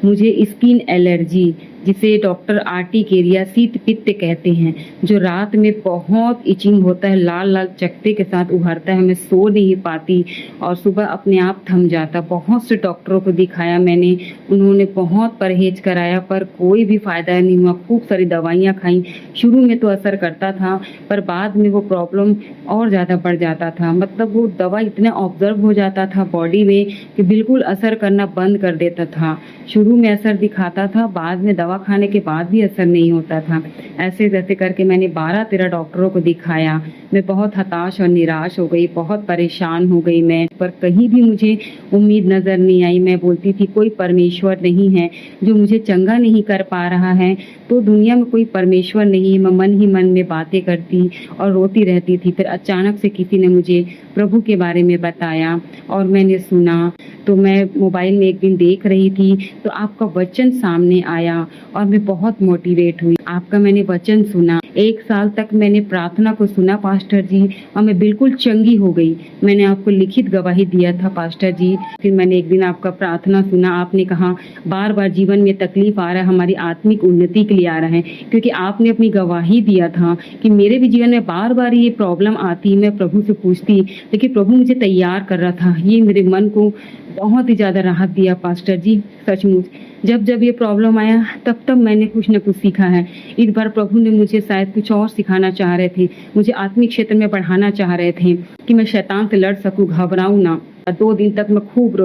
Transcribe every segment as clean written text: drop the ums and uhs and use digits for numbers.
मुझे skin allergy, जिसे doctor arty केरिया शीत पित्त कहते हैं, जो रात में बहुत इचिंग होता है, लाल-लाल चकत्ते के साथ उभरता है, मैं सो नहीं पाती और सुबह अपने आप थम जाता। बहुत से डॉक्टरों को दिखाया मैंने, उन्होंने बहुत परहेज़ कराया पर कोई भी फ़ायदा नहीं हुआ। खूब सारी दवाइयाँ खाई, शुरू में तो असर करता था पर बाद में वो प्रॉब्लम और ज़्यादा बढ़ जाता था। मतलब वो दवा इतना ऑब्ज़र्व हो जाता था बॉडी में कि बिल्कुल असर करना बंद कर देता था। शुरू में असर दिखाता था, बाद में दवा खाने के बाद भी असर नहीं होता था। ऐसे-तैसे करके मैंने 12-13 डॉक्टरों को दिखाया। मैं बहुत हताश और निराश हो गई, बहुत परेशान हो गई मैं, पर कहीं भी मुझे उम्मीद नज़र नहीं आई। मैं बोलती थी कोई परमेश्वर नहीं है जो मुझे चंगा नहीं कर पा रहा है, तो दुनिया में कोई परमेश्वर नहीं है। मैं मन ही मन में बातें करती और रोती रहती थी। फिर अचानक से किसी ने मुझे प्रभु के बारे में बताया और मैंने सुना, तो मैं मोबाइल में एक दिन देख रही थी तो आपका वचन सामने आया और मैं बहुत मोटिवेट हुई। आपका मैंने वचन सुना, 1 साल तक मैंने प्रार्थना को सुना पास्टर जी और मैं बिल्कुल चंगी हो गई। मैंने आपको लिखित गवाही दिया था पास्टर जी। फिर मैंने एक दिन आपका प्रार्थना सुना, आपने कहा बार-बार जीवन में तकलीफ आ रहा है, हमारी आत्मिक उन्नति के लिए आ रहा है, क्योंकि आपने अपनी गवाही दिया था कि मेरे भी जीवन में बार-बार ये प्रॉब्लम आती, मैं प्रभु से पूछती, लेकिन प्रभु मुझे तैयार कर रहा था। ये मेरे मन को बहुत ही ज़्यादा राहत दिया पास्टर जी, सचमुच। जब ये प्रॉब्लम आया तब मैंने कुछ न कुछ सीखा है। इस बार प्रभु ने मुझे शायद कुछ और सिखाना चाह रहे थे, मुझे आत्मिक क्षेत्र में बढ़ाना चाह रहे थे कि मैं शैतान से लड़ सकूँ, घबराऊँ ना। 2 दिन तक मैं खूब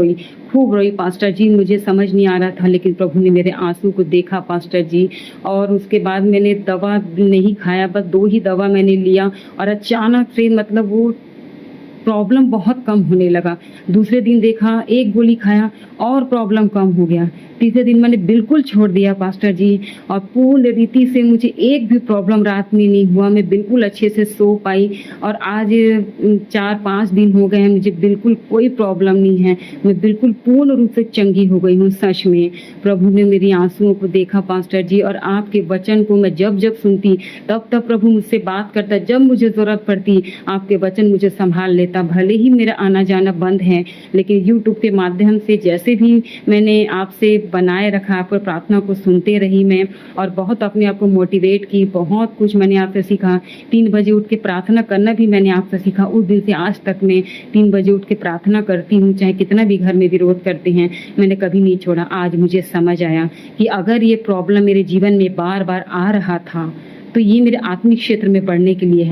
रोई पास्टर जी, मुझे समझ नहीं आ रहा था, लेकिन प्रभु ने मेरे आँसू को देखा पास्टर जी। और उसके बाद मैंने दवा नहीं खाया, बस 2 ही दवा मैंने लिया और अचानक से मतलब वो प्रॉब्लम बहुत कम होने लगा। दूसरे दिन देखा, 1 गोली खाया और प्रॉब्लम कम हो गया। तीसरे दिन मैंने बिल्कुल छोड़ दिया पास्टर जी और पूर्ण रीति से मुझे एक भी प्रॉब्लम रात में नहीं हुआ। मैं बिल्कुल अच्छे से सो पाई और आज 4-5 दिन हो गए हैं, मुझे बिल्कुल कोई प्रॉब्लम नहीं है। मैं बिल्कुल पूर्ण रूप से चंगी हो गई हूँ सच में। प्रभु ने मेरी आँसुओं को देखा पास्टर जी और आपके वचन को मैं जब-जब सुनती तब प्रभु मुझसे बात करता। जब मुझे ज़रूरत पड़ती आपके वचन मुझे सँभाल लेता। भले ही मेरा आना-जाना बंद है, लेकिन यूट्यूब के माध्यम से जैसे भी मैंने आपसे बनाए रखा, आपकी प्रार्थना को सुनते रही मैं और बहुत अपने आप को मोटिवेट की, बहुत कुछ मैंने आपसे सीखा। 3 बजे उठ के प्रार्थना करना भी मैंने आपसे सीखा। उस दिन से आज तक मैं 3 बजे उठ के प्रार्थना करती हूँ, चाहे कितना भी घर में विरोध करते हैं, मैंने कभी नहीं छोड़ा। आज मुझे समझ आया कि अगर ये प्रॉब्लम मेरे जीवन में बार-बार आ रहा था, तो ये मेरे आत्मिक क्षेत्र में बढ़ने के लिए है।